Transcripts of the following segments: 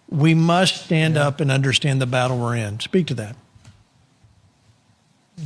we must stand up and understand the battle we're in. Speak to that.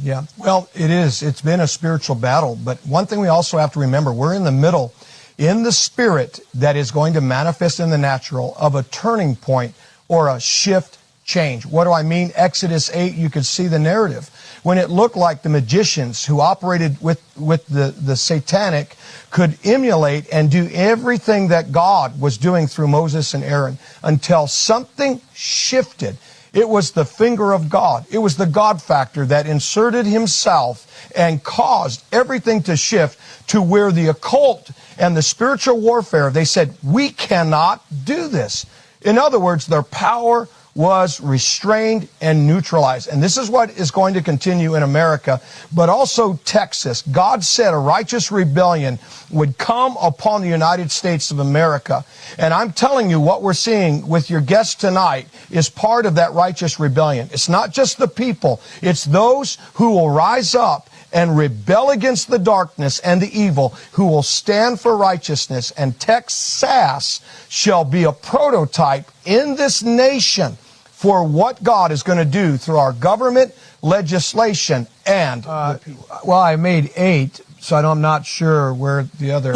Yeah, well, it is. It's been a spiritual battle. But one thing we also have to remember, we're in the middle, in the spirit that is going to manifest in the natural, of a turning point or a shift change. What do I mean? Exodus 8, you could see the narrative. When it looked like the magicians who operated with the satanic could emulate and do everything that God was doing through Moses and Aaron, until something shifted. It was the finger of God. It was the God factor that inserted himself and caused everything to shift to where the occult and the spiritual warfare, they said, we cannot do this. In other words, their power was restrained and neutralized. And this is what is going to continue in America, but also Texas. God said a righteous rebellion would come upon the United States of America. And I'm telling you, what we're seeing with your guest tonight is part of that righteous rebellion. It's not just the people. It's those who will rise up and rebel against the darkness and the evil, who will stand for righteousness. And Texas shall be a prototype in this nation for what God is going to do through our government, legislation, and the people. Well, I made 8, so I'm not sure where the other,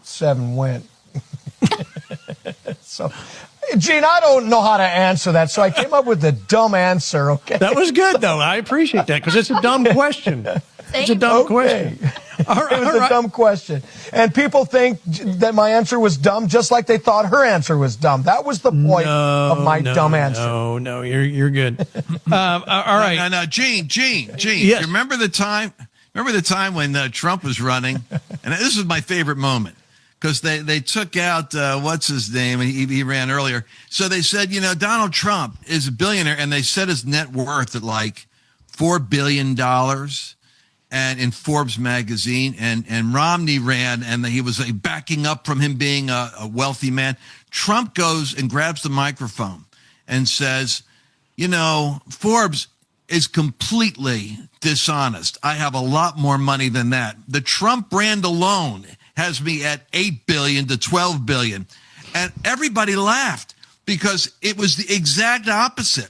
7 went. So, Gene, I don't know how to answer that, so I came up with a dumb answer, okay? That was good, though. I appreciate that, because it's a dumb question. It's a dumb question. All right, it was a dumb question. And people think that my answer was dumb just like they thought her answer was dumb. That was the point of my dumb answer. No, you're good. All right. No, Gene, Yes. you remember the time when Trump was running? And this was my favorite moment, because they took out, what's his name? He ran earlier. So they said, Donald Trump is a billionaire, and they set his net worth at like $4 billion. And in Forbes magazine, and Romney ran, and he was backing up from him being a wealthy man. Trump goes and grabs the microphone and says, Forbes is completely dishonest. I have a lot more money than that. The Trump brand alone has me at $8 billion to $12 billion. And everybody laughed, because it was the exact opposite.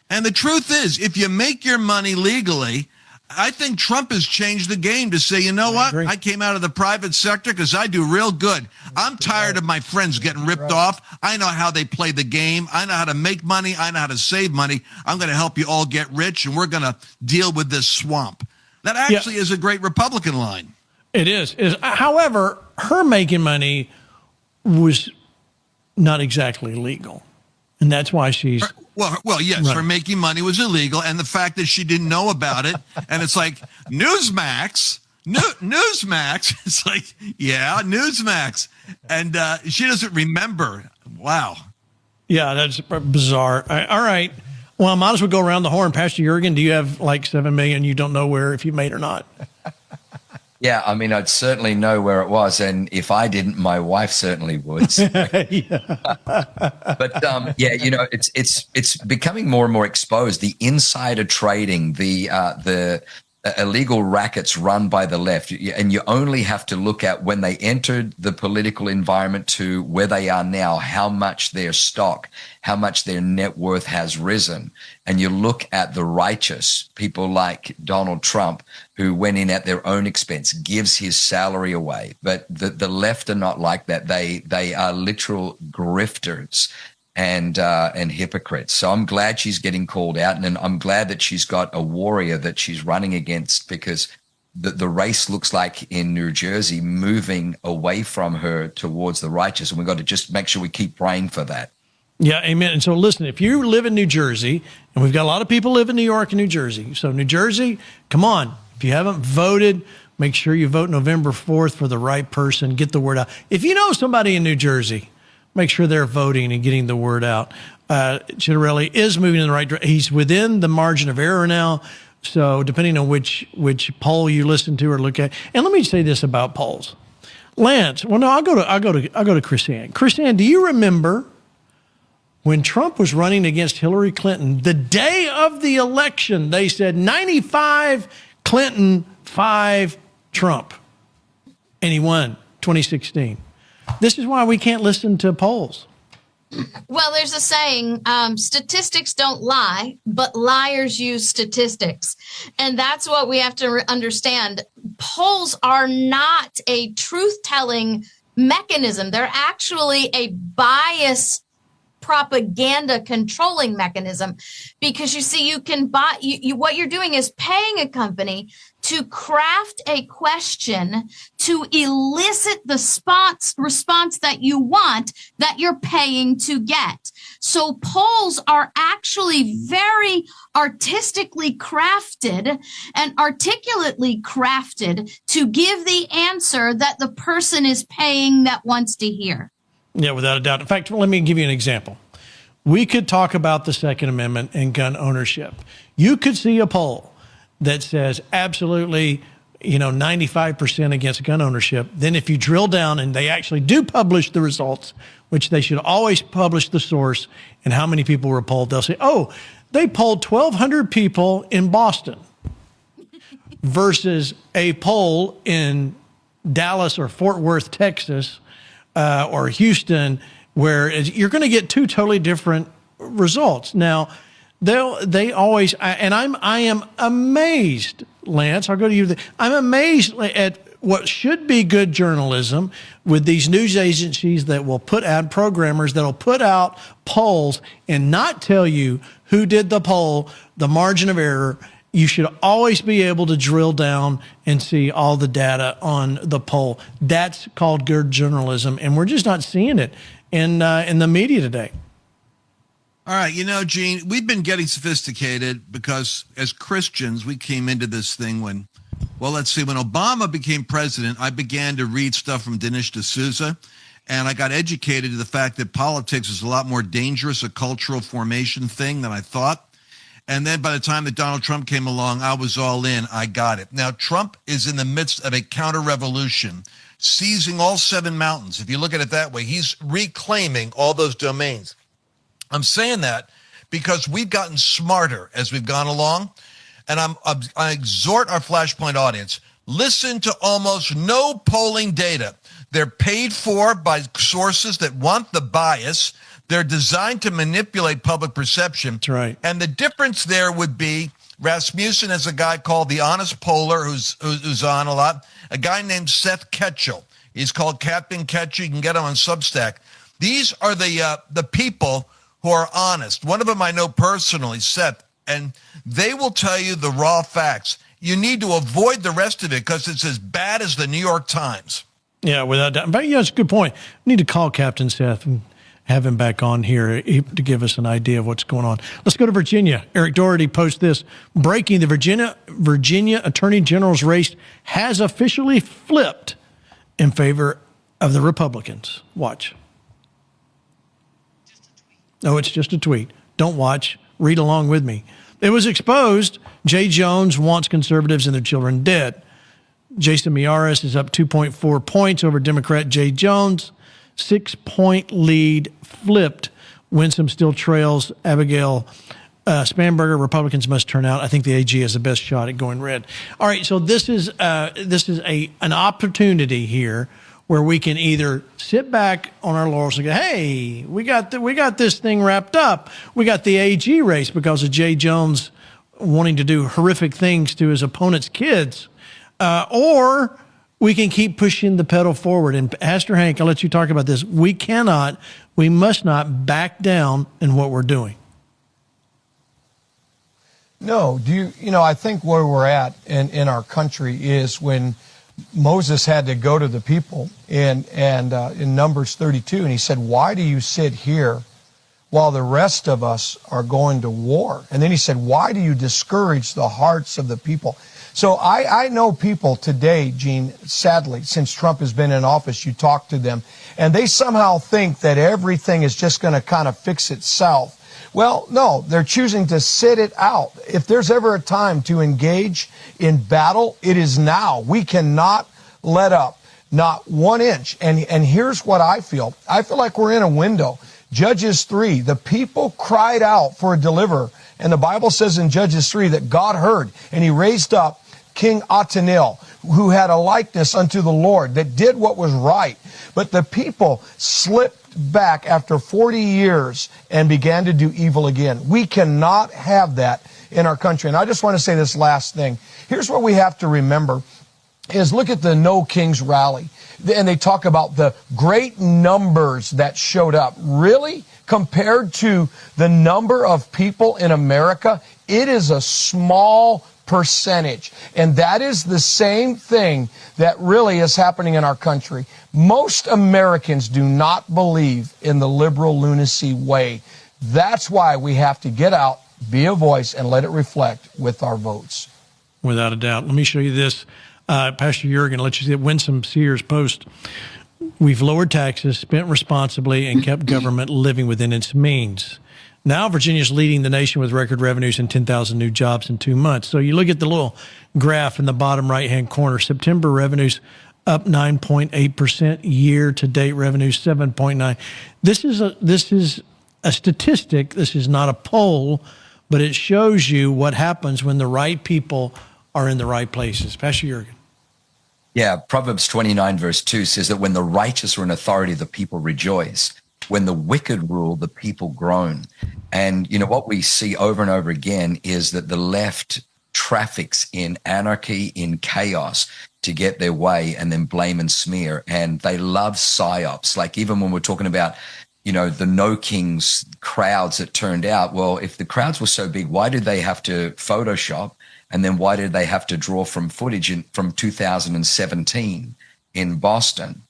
And the truth is, if you make your money legally, I think Trump has changed the game to say, you know what? I came out of the private sector because I do real good. I'm tired of my friends getting ripped off. I know how they play the game. I know how to make money. I know how to save money. I'm going to help you all get rich, and we're going to deal with this swamp. That actually is a great Republican line. It is. However, her making money was not exactly legal. And that's why she's... Well, yes, her making money was illegal, and the fact that she didn't know about it, and it's like, Newsmax, it's like, yeah, Newsmax, and she doesn't remember. Wow. Yeah, that's bizarre. All right. Well, I might as well go around the horn. Pastor Jurgen, do you have like 7 million you don't know where, if you made or not? Yeah, I mean, I'd certainly know where it was, and if I didn't, my wife certainly would. But it's becoming more and more exposed. The insider trading, the illegal rackets run by the left, and you only have to look at when they entered the political environment to where they are now, how much their stock, how much their net worth has risen. And you look at the righteous, people like Donald Trump, who went in at their own expense, gives his salary away. But the left are not like that. They are literal grifters and hypocrites. So I'm glad she's getting called out, and I'm glad that she's got a warrior that she's running against, because the race looks like in New Jersey moving away from her towards the righteous, and we've got to just make sure we keep praying for that. Yeah, amen. And so listen, if you live in New Jersey, and we've got a lot of people live in New York and New Jersey. So New Jersey, come on. If you haven't voted, make sure you vote November 4th for the right person. Get the word out. If you know somebody in New Jersey, make sure they're voting and getting the word out. Chittarelli is moving in the right direction. He's within the margin of error now. So depending on which poll you listen to or look at. And let me say this about polls. Lance, well, no, I'll go to Chrisanne. Chrisanne, do you remember when Trump was running against Hillary Clinton, the day of the election, they said 95 Clinton, 5 Trump. And he won 2016. This is why we can't listen to polls. Well, there's a saying, statistics don't lie, but liars use statistics. And that's what we have to understand. Polls are not a truth-telling mechanism. They're actually a bias propaganda controlling mechanism, because you see, you can buy, what you're doing is paying a company to craft a question to elicit the response that you want, that you're paying to get. So polls are actually very artistically crafted and articulately crafted to give the answer that the person is paying that wants to hear. Yeah, without a doubt. In fact, let me give you an example. We could talk about the Second Amendment and gun ownership. You could see a poll that says absolutely, 95% against gun ownership. Then if you drill down, and they actually do publish the results, which they should always publish the source and how many people were polled, they'll say, oh, they polled 1,200 people in Boston versus a poll in Dallas or Fort Worth, Texas, or Houston, where you're going to get two totally different results. Now, they always, and I am amazed, Lance, I'll go to you. I'm amazed at what should be good journalism with these news agencies that will put out programmers that will put out polls and not tell you who did the poll, the margin of error. You should always be able to drill down and see all the data on the poll. That's called good journalism, and we're just not seeing it in the media today. All right, Gene, we've been getting sophisticated because as Christians, we came into this thing when Obama became president, I began to read stuff from Dinesh D'Souza, and I got educated to the fact that politics is a lot more dangerous, a cultural formation thing than I thought. And then by the time that Donald Trump came along, I was all in. I got it. Now, Trump is in the midst of a counter-revolution, seizing all 7 mountains. If you look at it that way, he's reclaiming all those domains. I'm saying that because we've gotten smarter as we've gone along. And I exhort our Flashpoint audience, listen to almost no polling data. They're paid for by sources that want the bias. They're designed to manipulate public perception. That's right. And the difference there would be Rasmussen has a guy called the Honest Poller who's on a lot. A guy named Seth Ketchel. He's called Captain Ketchel. You can get him on Substack. These are the people who are honest. One of them I know personally, Seth, and they will tell you the raw facts. You need to avoid the rest of it because it's as bad as the New York Times. Yeah, without doubt. But it's a good point. We need to call Captain Seth and have him back on here to give us an idea of what's going on. Let's go to Virginia. Eric Doherty posts this. Breaking: the Virginia Attorney General's race has officially flipped in favor of the Republicans. Watch. No, it's just a tweet. Don't watch. Read along with me. It was exposed. Jay Jones wants conservatives and their children dead. Jason Miyares is up 2.4 points over Democrat Jay Jones. 6-point lead flipped. Winsome still trails Abigail Spanberger. Republicans must turn out. I think the AG has the best shot at going red. All right, so this is an opportunity here where we can either sit back on our laurels and go, hey, we got this thing wrapped up. We got the AG race because of Jay Jones wanting to do horrific things to his opponent's kids. Or we can keep pushing the pedal forward. And Pastor Hank, I'll let you talk about this. We must not back down in what we're doing. No, I think where we're at in our country is when Moses had to go to the people in Numbers 32, and he said, why do you sit here while the rest of us are going to war? And then he said, why do you discourage the hearts of the people? So I know people today, Gene, sadly, since Trump has been in office, you talk to them, and they somehow think that everything is just going to kind of fix itself. Well, no, they're choosing to sit it out. If there's ever a time to engage in battle, it is now. We cannot let up, not 1 inch. And here's what I feel. I feel like we're in a window. Judges 3, the people cried out for a deliverer. And the Bible says in Judges 3 that God heard, and he raised up King Othniel, who had a likeness unto the Lord, that did what was right. But the people slipped back after 40 years and began to do evil again. We cannot have that in our country. And I just want to say this last thing. Here's what we have to remember is look at the No Kings rally. And they talk about the great numbers that showed up. Really? Compared to the number of people in America, it is a small percentage. And that is the same thing that really is happening in our country. Most Americans do not believe in the liberal lunacy way. That's why we have to get out, be a voice, and let it reflect with our votes. Without a doubt. Let me show you this. Pastor Jurgen, let you see Winsome Sears post. We've lowered taxes, spent responsibly, and kept government living within its means. Now Virginia's leading the nation with record revenues and 10,000 new jobs in 2 months. So you look at the little graph in the bottom right-hand corner. September revenues up 9.8%, year-to-date revenues 7.9%. This is a statistic. This is not a poll, but it shows you what happens when the right people are in the right places. Pastor Jurgen. Yeah, Proverbs 29 verse 2 says that when the righteous are in authority, the people rejoice. When the wicked rule, the people groan. And, you know, what we see over and over again is that the left traffics in anarchy, in chaos to get their way and then blame and smear. And they love psyops. Like even when we're talking about, you know, the No Kings crowds that turned out, well, if the crowds were so big, why did they have to Photoshop? And then why did they have to draw from footage from 2017 in Boston?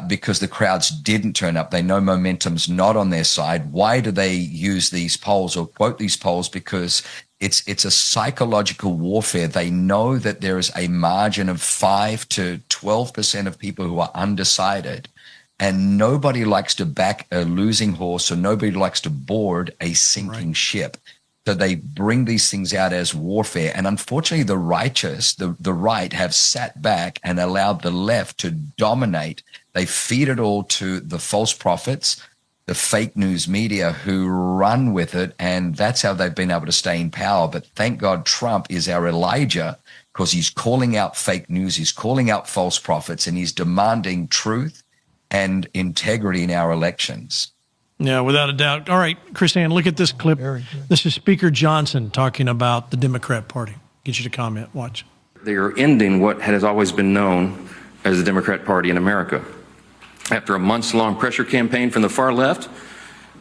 Because the crowds didn't turn up. They know momentum's not on their side. Why do they use these polls or quote these polls? Because it's a psychological warfare. They know that there is a margin of 5 to 12% of people who are undecided. And nobody likes to back a losing horse, or nobody likes to board a sinking ship. So they bring these things out as warfare. And unfortunately, the righteous, the right, have sat back and allowed the left to dominate. They feed it all to the false prophets, the fake news media who run with it. And that's how they've been able to stay in power. But thank God Trump is our Elijah, because he's calling out fake news. He's calling out false prophets, and he's demanding truth and integrity in our elections. Yeah, without a doubt. All right, Chrisanne, look at this clip. This is Speaker Johnson talking about the Democrat Party. Get you to comment. Watch. They are ending what has always been known as the Democrat Party in America. After a months-long pressure campaign from the far left,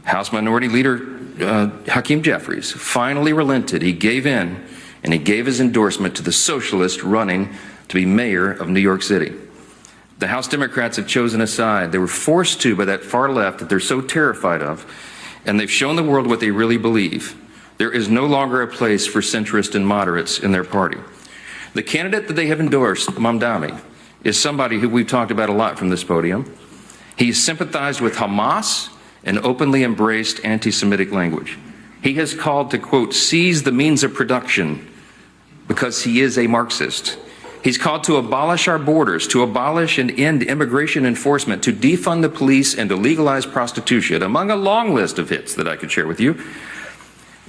House Minority Leader Hakeem Jeffries finally relented. He gave in, and he gave his endorsement to the socialist running to be mayor of New York City. The House Democrats have chosen a side. They were forced to by that far left that they're so terrified of, and they've shown the world what they really believe. There is no longer a place for centrists and moderates in their party. The candidate that they have endorsed, Mamdani, is somebody who we've talked about a lot from this podium. He's sympathized with Hamas and openly embraced anti-Semitic language. He has called to, quote, seize the means of production because he is a Marxist. He's called to abolish our borders, to abolish and end immigration enforcement, to defund the police, and to legalize prostitution, among a long list of hits that I could share with you.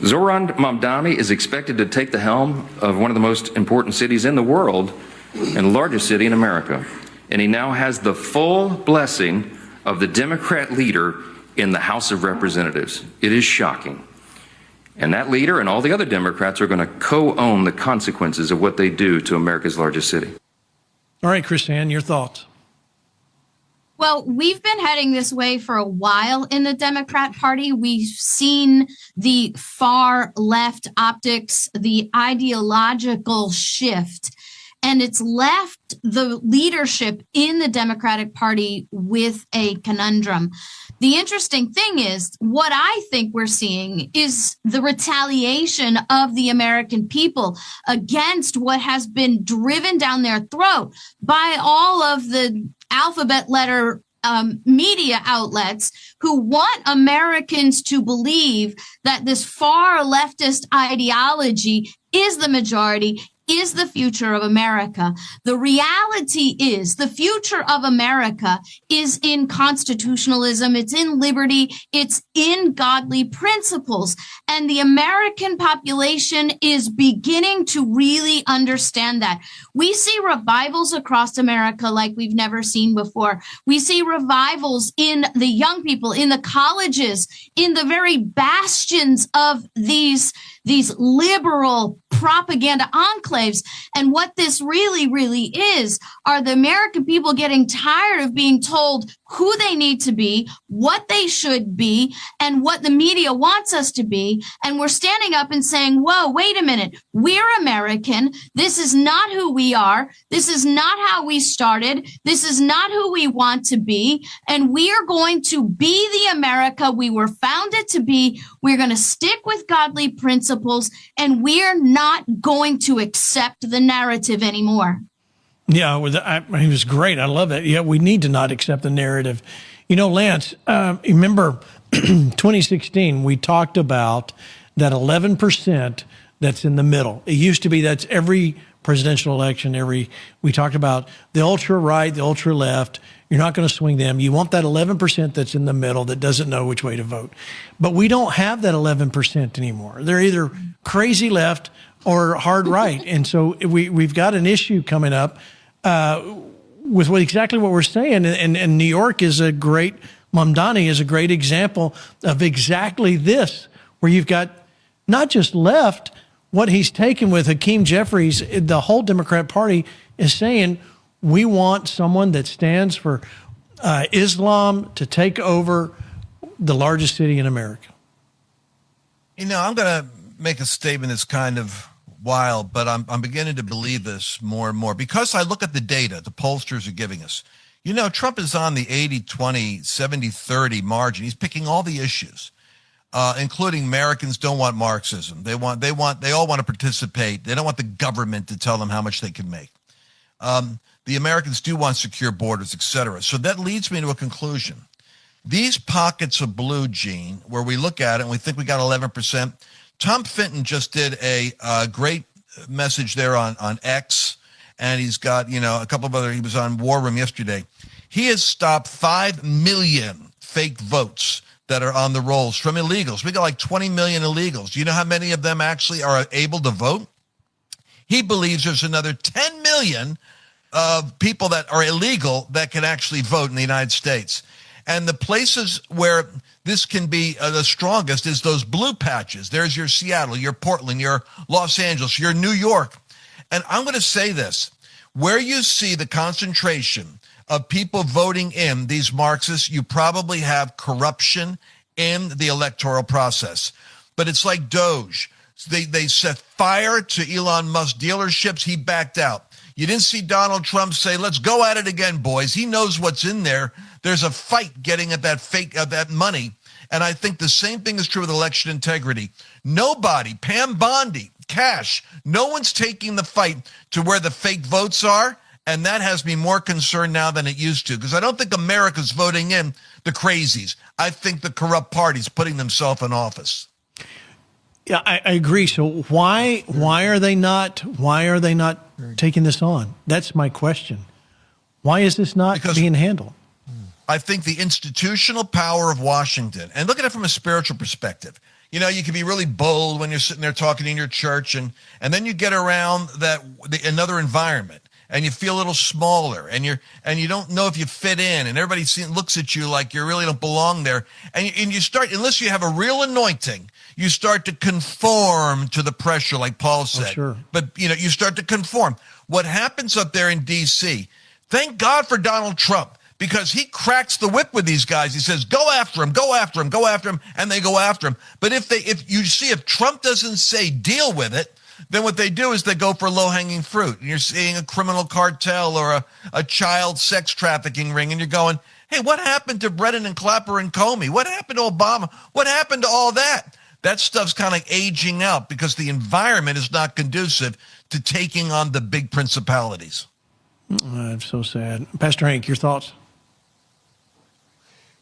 Zoran Mamdani is expected to take the helm of one of the most important cities in the world and the largest city in America. And he now has the full blessing of the Democrat leader in the House of Representatives. It is shocking. And that leader and all the other Democrats are going to co-own the consequences of what they do to America's largest city. All right, Chrisanne, your thoughts. Well, we've been heading this way for a while in the Democrat Party. We've seen the far left optics, the ideological shift, and it's left the leadership in the Democratic Party with a conundrum. The interesting thing is, what I think we're seeing is the retaliation of the American people against what has been driven down their throat by all of the alphabet letter media outlets who want Americans to believe that this far leftist ideology is the majority, is the future of America. The reality is the future of America is in constitutionalism. It's in liberty. It's in godly principles. And the American population is beginning to really understand that. We see revivals across America like we've never seen before. We see revivals in the young people, in the colleges, in the very bastions of these liberal propaganda enclaves. And what this really is are the American people getting tired of being told who they need to be, what they should be, and what the media wants us to be. And we're standing up and saying, whoa, wait a minute. We're American. This is not who we are. This is not how we started. This is not who we want to be. And we are going to be the America we were founded to be. We're going to stick with godly principles, and we're not going to accept the narrative anymore. Yeah, he was great. I love it. Yeah, we need to not accept the narrative. You know, Lance, remember 2016, we talked about that 11% that's in the middle. It used to be that's every presidential election, we talked about the ultra right, the ultra left. You're not going to swing them. You want that 11% that's in the middle that doesn't know which way to vote. But we don't have that 11% anymore. They're either crazy left or hard right. And so we've got an issue coming up with exactly what we're saying. And New York is a great, Mamdani is a great example of exactly this, where you've got not just left, what he's taken with Hakeem Jeffries, the whole Democrat Party is saying, we want someone that stands for Islam to take over the largest city in America. You know, I'm going to make a statement that's kind of wild, but I'm beginning to believe this more and more because I look at the data the pollsters are giving us. You know, Trump is on the 80-20, 70-30 margin. He's picking all the issues, including Americans don't want Marxism. They all want to participate. They don't want the government to tell them how much they can make. The Americans do want secure borders, et cetera. So that leads me to a conclusion. These pockets of blue, Gene, where we look at it and we think we got 11%. Tom Fenton just did a great message there on X, and he's got, you know, a couple of other, he was on War Room yesterday. He has stopped 5 million fake votes that are on the rolls from illegals. We got like 20 million illegals. Do you know how many of them actually are able to vote? He believes there's another 10 million of people that are illegal that can actually vote in the United States. And the places where this can be the strongest is those blue patches. There's your Seattle, your Portland, your Los Angeles, your New York. And I'm going to say this, where you see the concentration of people voting in these Marxists, you probably have corruption in the electoral process. But it's like Doge. They set fire to Elon Musk dealerships. He backed out. You didn't see Donald Trump say, let's go at it again, boys. He knows what's in there. There's a fight getting at that that money. And I think the same thing is true with election integrity. Nobody, Pam Bondi, Cash, no one's taking the fight to where the fake votes are. And that has me more concerned now than it used to, because I don't think America's voting in the crazies. I think the corrupt party's putting themselves in office. Yeah, I agree. So why are they not taking this on? That's my question. Why is this not being handled? I think the institutional power of Washington, and look at it from a spiritual perspective. You know, you can be really bold when you're sitting there talking in your church, and then you get around another environment, and you feel a little smaller, and you don't know if you fit in, and everybody looks at you like you really don't belong there, and you start, unless you have a real anointing, you start to conform to the pressure, like Paul said. Oh, sure. But you start to conform. What happens up there in D.C., thank God for Donald Trump, because he cracks the whip with these guys. He says, go after him, go after him, go after him, and they go after him. But if Trump doesn't say deal with it, then what they do is they go for low-hanging fruit. And you're seeing a criminal cartel or a child sex trafficking ring, and you're going, hey, what happened to Brennan and Clapper and Comey? What happened to Obama? What happened to all that? That stuff's kind of aging out because the environment is not conducive to taking on the big principalities. I'm so sad. Pastor Hank, your thoughts?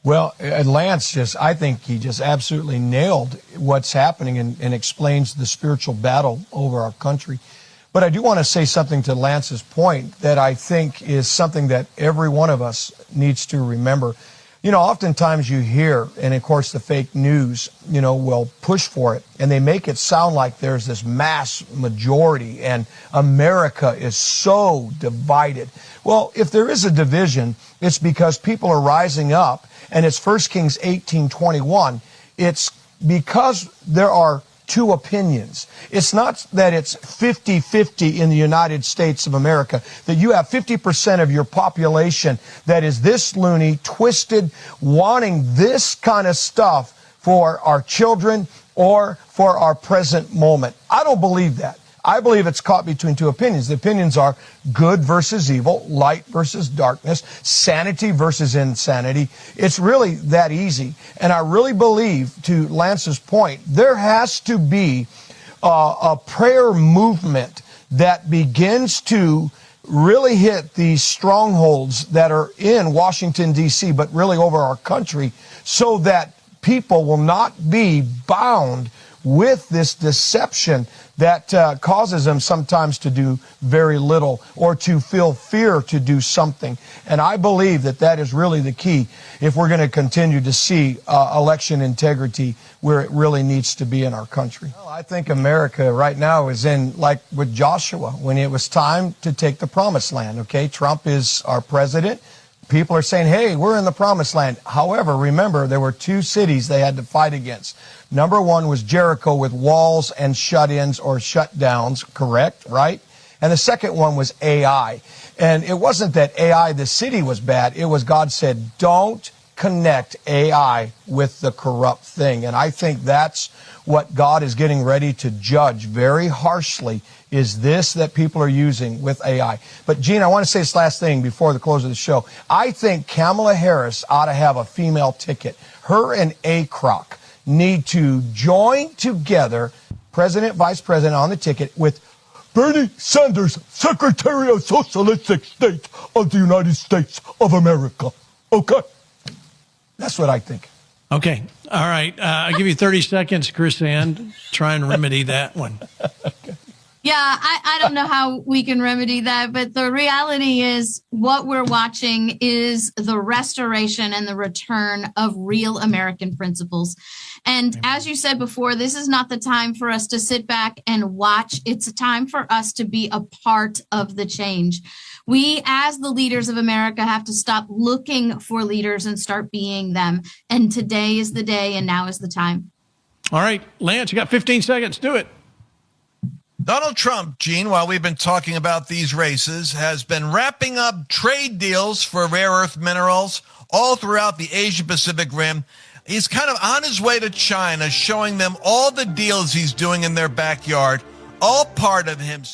Well, Lance I think he just absolutely nailed what's happening and explains the spiritual battle over our country. But I do want to say something to Lance's point that I think is something that every one of us needs to remember. You know, oftentimes you hear, and of course the fake news, you know, will push for it, and they make it sound like there's this mass majority and America is so divided. Well, if there is a division, it's because people are rising up, and it's 1 Kings 18:21. It's because there are two opinions. It's not that it's 50-50 in the United States of America, that you have 50% of your population that is this loony, twisted, wanting this kind of stuff for our children or for our present moment. I don't believe that. I believe it's caught between two opinions. The opinions are good versus evil, light versus darkness, sanity versus insanity. It's really that easy. And I really believe, to Lance's point, there has to be a prayer movement that begins to really hit these strongholds that are in Washington, D.C., but really over our country, so that people will not be bound with this deception that causes them sometimes to do very little or to feel fear to do something. And I believe that that is really the key if we're going to continue to see election integrity where it really needs to be in our country. Well, I think America right now is in, like with Joshua, when it was time to take the promised land, okay? Trump is our president. People are saying, hey, we're in the promised land. However, remember, there were two cities they had to fight against. Number one was Jericho with walls and shut-ins or shutdowns, correct, right? And the second one was AI. And it wasn't that AI, the city, was bad. It was God said, don't connect AI with the corrupt thing. And I think that's what God is getting ready to judge very harshly, is this that people are using with AI. But, Gene, I want to say this last thing before the close of the show. I think Kamala Harris ought to have a female ticket. Her and ACROC need to join together, president, vice president on the ticket, with Bernie Sanders, Secretary of Socialistic States of the United States of America. Okay? That's what I think. Okay. All right. I'll give you 30 seconds, Chris Ann. Try and remedy that one. Yeah, I don't know how we can remedy that, but the reality is what we're watching is the restoration and the return of real American principles. And as you said before, this is not the time for us to sit back and watch. It's a time for us to be a part of the change. We, as the leaders of America, have to stop looking for leaders and start being them. And today is the day, and now is the time. All right, Lance, you got 15 seconds. Do it. Donald Trump, Gene, while we've been talking about these races, has been wrapping up trade deals for rare earth minerals all throughout the Asia-Pacific Rim. He's kind of on his way to China, showing them all the deals he's doing in their backyard, all part of him